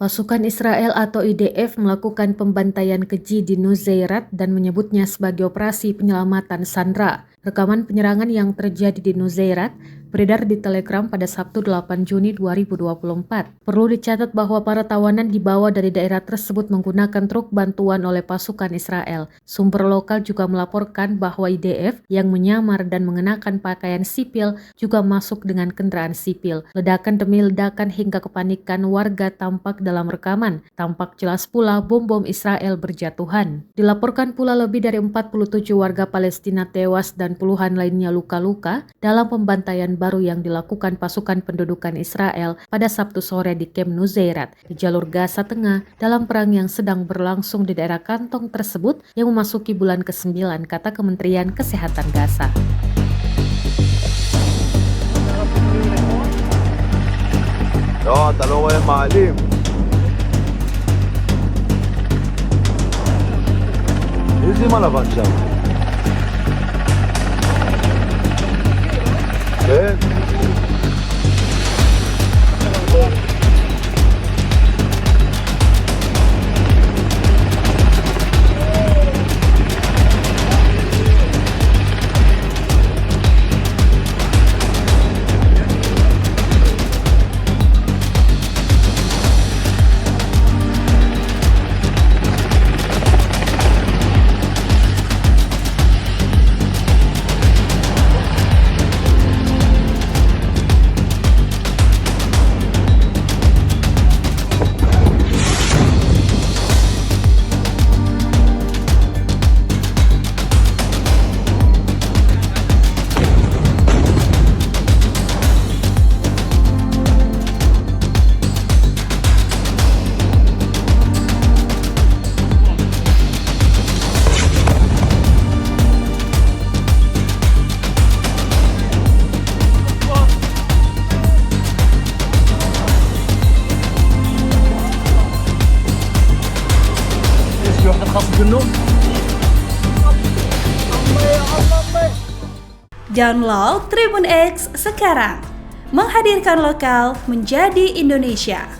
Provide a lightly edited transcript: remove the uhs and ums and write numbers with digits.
Pasukan Israel atau IDF melakukan pembantaian keji di Nuseirat dan menyebutnya sebagai operasi penyelamatan sandera. Rekaman penyerangan yang terjadi di Nuseirat beredar di Telegram pada Sabtu 8 Juni 2024. Perlu dicatat bahwa para tawanan dibawa dari daerah tersebut menggunakan truk bantuan oleh pasukan Israel. Sumber lokal juga melaporkan bahwa IDF yang menyamar dan mengenakan pakaian sipil juga masuk dengan kendaraan sipil. Ledakan demi ledakan hingga kepanikan warga tampak dalam rekaman. Tampak jelas pula bom-bom Israel berjatuhan. Dilaporkan pula lebih dari 47 warga Palestina tewas dan puluhan lainnya luka-luka dalam pembantaian baru yang dilakukan pasukan pendudukan Israel pada Sabtu sore di Kem Nuseirat di jalur Gaza Tengah dalam perang yang sedang berlangsung di daerah kantong tersebut yang memasuki bulan ke-9, kata Kementerian Kesehatan Gaza. לא, אתה לא רואה מעלים. איזה עם הלבן שם? כן? Download Tribun X sekarang, menghadirkan lokal menjadi Indonesia.